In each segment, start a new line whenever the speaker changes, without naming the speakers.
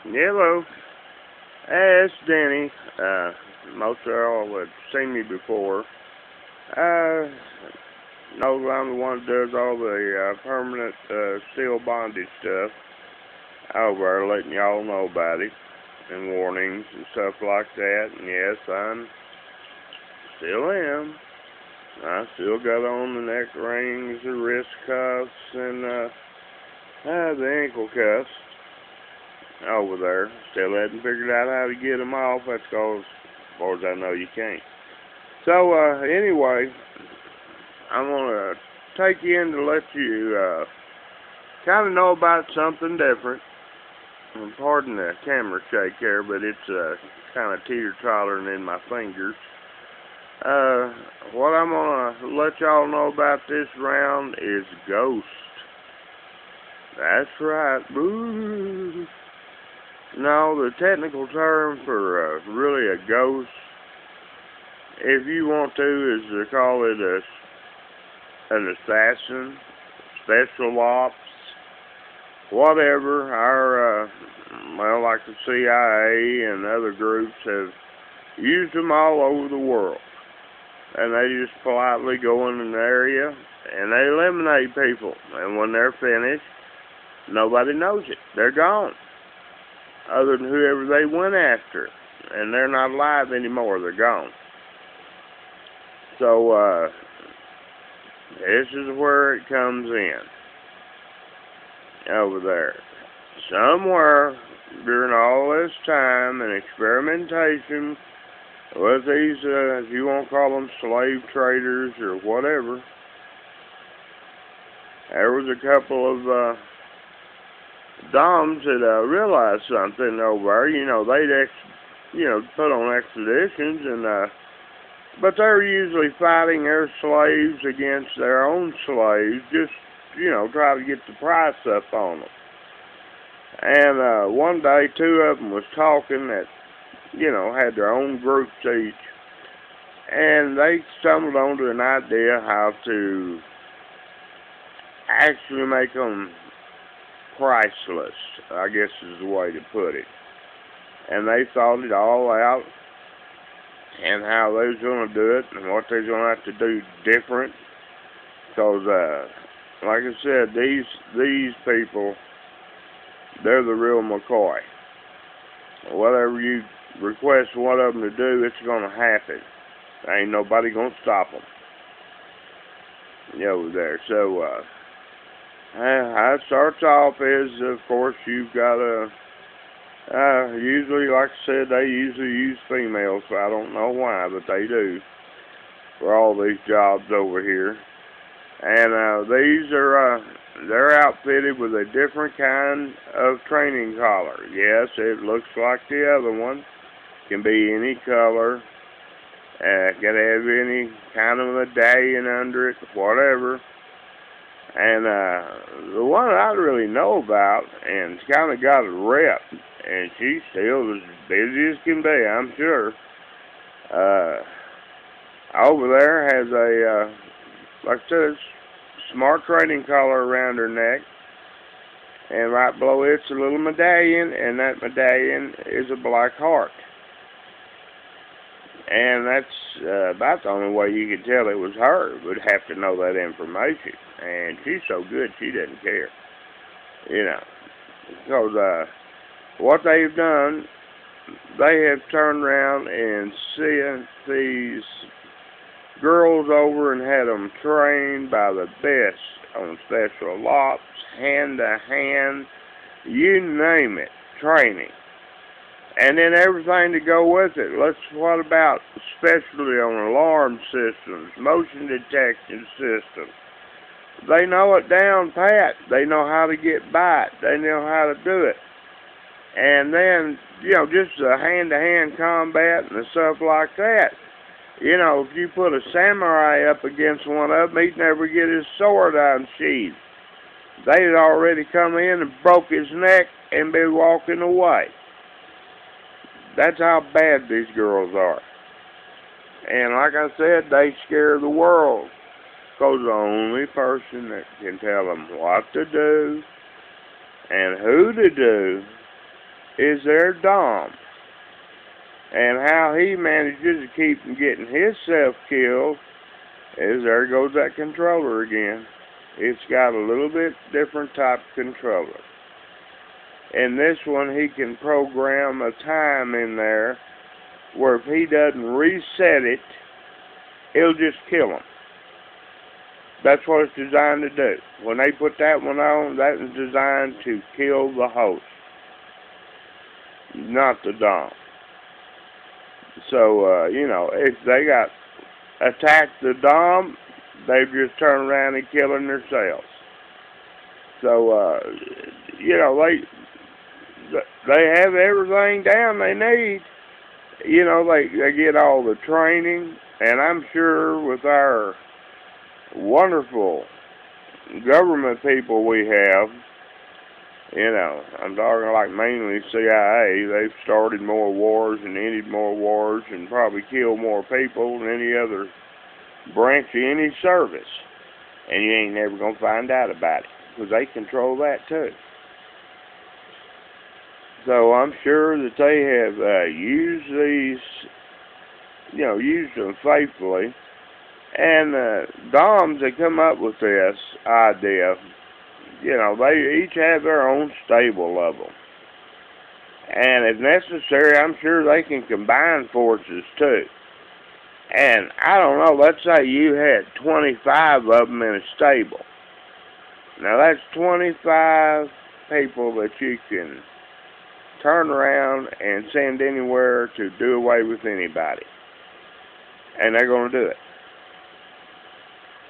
Hello. Hey, it's Denny. Most of y'all have seen me before. Uh, no, I'm the one that does all the permanent steel bondage stuff over there, letting y'all know about it, and warnings and stuff like that. And yes, still am. I still got on the neck rings, the wrist cuffs, and the ankle cuffs over there. Still hadn't figured out how to get them off. That's because, as far as I know, you can't. So, anyway, I'm going to take you in to let you kind of know about something different. And pardon the camera shake here, but it's kind of teeter-tottering in my fingers. What I'm going to let y'all know about this round is ghost. That's right. Boo. No, the technical term for really a ghost, if you want to, is to call it an assassin, Spec.Ops, whatever. Like the CIA and other groups have used them all over the world. And they just politely go in an area and they eliminate people. And when they're finished, nobody knows it. They're gone. Other than whoever they went after. And they're not alive anymore. They're gone. So, this is where it comes in. Over there. Somewhere during all this time and experimentation with these, if you want to call them slave traders or whatever, there was a couple of Doms that realized something over there. You know, they'd put on expeditions, and but they're usually fighting their slaves against their own slaves, just try to get the price up on them. And one day, two of them was talking that had their own groups each, and they stumbled onto an idea how to actually make them priceless, I guess is the way to put it. And they thought it all out, and how they was going to do it, and what they was going to have to do different. Because, like I said, these people, they're the real McCoy. Whatever you request one of them to do, it's going to happen. Ain't nobody going to stop them. Over there. So, how it starts off is, of course, you've got usually, like I said, they usually use females, so I don't know why, but they do, for all these jobs over here. And these are, they're outfitted with a different kind of training collar. Yes, it looks like the other one. Can be any color. Can have any kind of medallion under it, whatever. And the one I really know about, and it's kind of got a rep, and she's still as busy as can be, I'm sure. Over there has a, like I said, smart training collar around her neck, and right below it's a little medallion, and that medallion is a black heart. And that's about the only way you could tell it was her. Would have to know that information. And she's so good, she doesn't care. Because what they've done, they have turned around and sent these girls over and had them trained by the best on Spec.Ops, hand-to-hand, you name it, training. And then everything to go with it. What about especially on alarm systems, motion detection systems? They know it down pat. They know how to get by it. They know how to do it. And then, just the hand-to-hand combat and stuff like that. If you put a samurai up against one of them, he'd never get his sword unsheathed. They'd already come in and broke his neck and be walking away. That's how bad these girls are. And like I said, they scare the world. Because the only person that can tell them what to do and who to do is their dom. And how he manages to keep from getting himself killed is there goes that controller again. It's got a little bit different type of controller. In this one, he can program a time in there where if he doesn't reset it, it'll just kill him. That's what it's designed to do. When they put that one on, that was designed to kill the host, not the dom. So, you know, if they got attacked the dom, they just turn around and killing themselves. So, you know, they have everything down they need. You know, they get all the training, and I'm sure with our wonderful government people we have, you know, I'm talking like mainly CIA, they've started more wars and ended more wars and probably killed more people than any other branch of any service. And you ain't never going to find out about it, because they control that too. So I'm sure that they have used these, you know, used them faithfully. And DOMs that come up with this idea, you know, they each have their own stable level. And if necessary, I'm sure they can combine forces too. And I don't know, let's say you had 25 of them in a stable. Now that's 25 people that you can turn around and send anywhere to do away with anybody. And they're going to do it.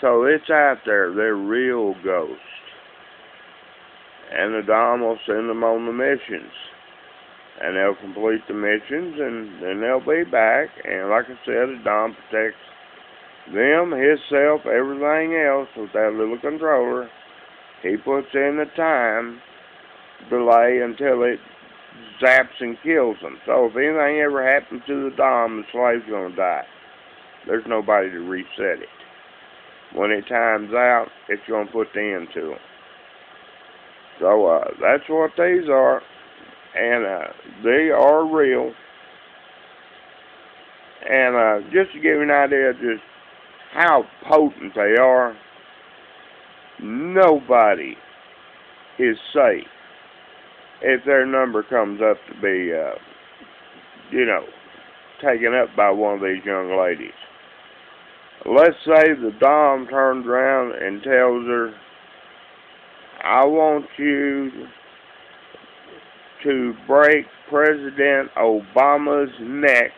So it's out there, they're real ghosts. And the Dom will send them on the missions. And they'll complete the missions, and then they'll be back. And like I said, the Dom protects them, himself, everything else with that little controller. He puts in the time delay until it zaps and kills them. So if anything ever happens to the Dom, the slave's going to die. There's nobody to reset it. When it times out, it's going to put the end to them. So that's what these are. And they are real. And just to give you an idea of just how potent they are, nobody is safe if their number comes up to be, you know, taken up by one of these young ladies. Let's say the Dom turns around and tells her, I want you to break President Obama's neck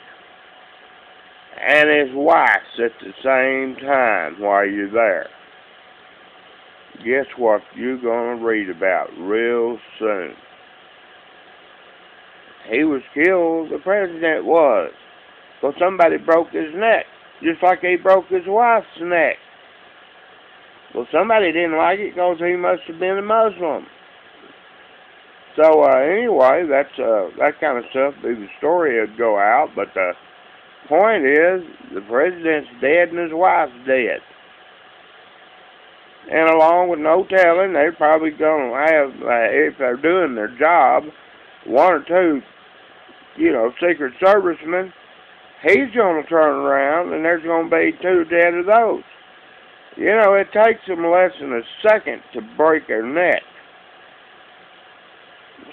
and his wife's at the same time while you're there. Guess what you're going to read about real soon. He was killed, the president was, because somebody broke his neck, just like he broke his wife's neck. Well, somebody didn't like it because he must have been a Muslim. So, anyway, that's that kind of stuff, the story would go out, but the point is, the president's dead and his wife's dead. And along with no telling, they're probably going to have, if they're doing their job, one or two, you know, Secret Servicemen, he's going to turn around and there's going to be 2 dead of those. You know, it takes them less than a second to break their neck.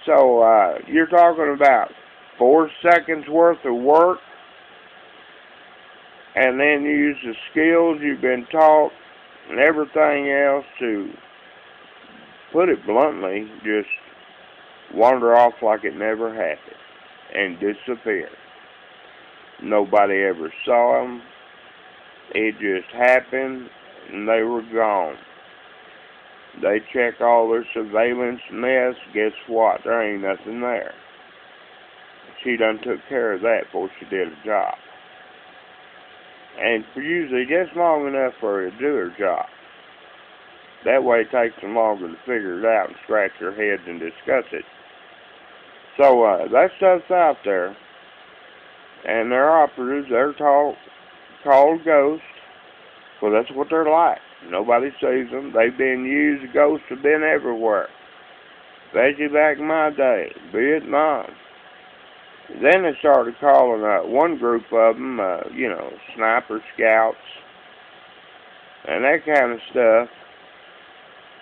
So, you're talking about 4 seconds worth of work, and then you use the skills you've been taught and everything else to, put it bluntly, just wander off like it never happened and disappear. Nobody ever saw them. It just happened and they were gone. They check all their surveillance mess. Guess what? There ain't nothing there. She done took care of that before she did her job. And usually just long enough for her to do her job. That way it takes them longer to figure it out and scratch their heads and discuss it. So that stuff's out there. And their operatives, they're called ghosts. Well, that's what they're like. Nobody sees them. They've been used. Ghosts have been everywhere. Especially back in my day, Vietnam. Then they started calling one group of them, sniper scouts and that kind of stuff.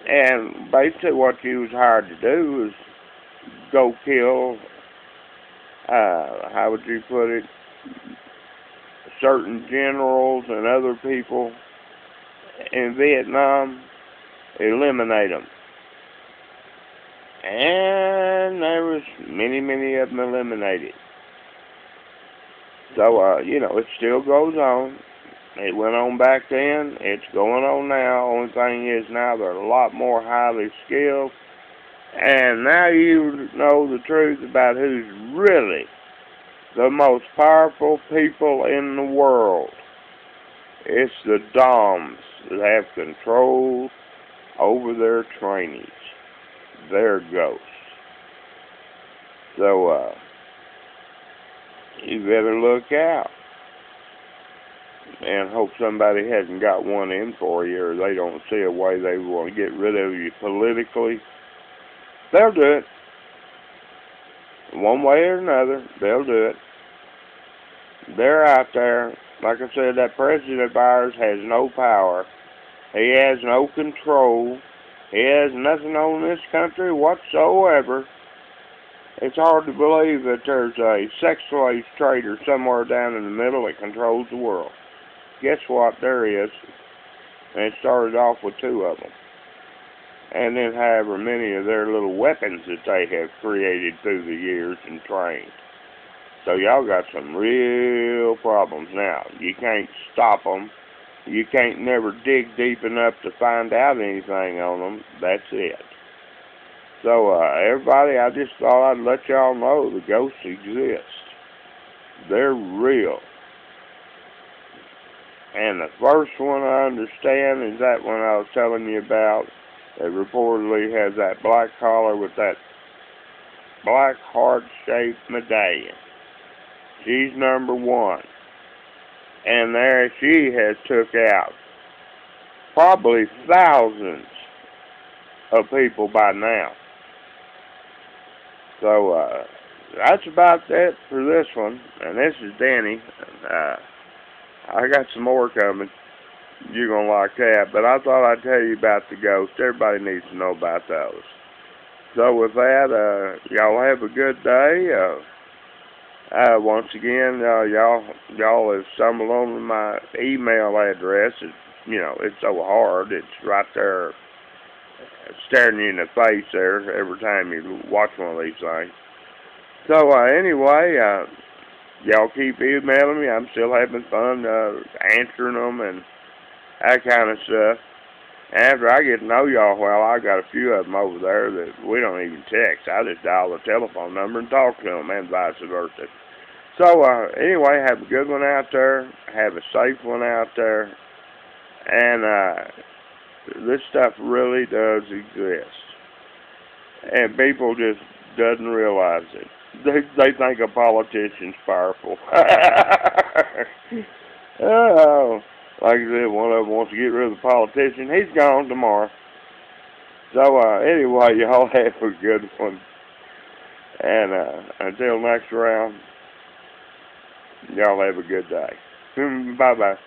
And basically what you was hired to do was go kill, how would you put it, certain generals and other people in Vietnam, eliminate them. And there was many of them eliminated. So, it still goes on. It went on back then. It's going on now. Only thing is now they're a lot more highly skilled. And now you know the truth about who's really the most powerful people in the world. It's the DOMs that have control over their trainees, their ghosts. So, you better look out and hope somebody hasn't got one in for you, or they don't see a way they want to get rid of you politically. They'll do it. One way or another, they'll do it. They're out there. Like I said, that president of ours has no power. He has no control. He has nothing on this country whatsoever. It's hard to believe that there's a sex slave trader somewhere down in the middle that controls the world. Guess what? There is. And it started off with 2 of them. And then however many of their little weapons that they have created through the years and trained. So y'all got some real problems now. You can't stop them. You can't never dig deep enough to find out anything on them. That's it. So, everybody, I just thought I'd let y'all know the ghosts exist. They're real. And the first one I understand is that one I was telling you about that reportedly has that black collar with that black heart-shaped medallion. She's number 1. And there she has took out probably thousands of people by now. So, that's about it for this one. And this is Danny. I got some more coming. You're going to like that. But I thought I'd tell you about the ghost. Everybody needs to know about those. So with that, y'all have a good day. Once again, y'all have stumbled on my email address. It's so hard. It's right there staring you in the face there every time you watch one of these things. So, anyway, y'all keep emailing me. I'm still having fun answering them and that kind of stuff. After I get to know y'all well, I got a few of them over there that we don't even text. I just dial the telephone number and talk to them, and vice versa. So, anyway, have a good one out there. Have a safe one out there. And this stuff really does exist. And people just doesn't realize it. They think a politician's powerful. Oh, like I said, one of them wants to get rid of the politician. He's gone tomorrow. So, anyway, y'all have a good one. And until next round, y'all have a good day. Bye-bye.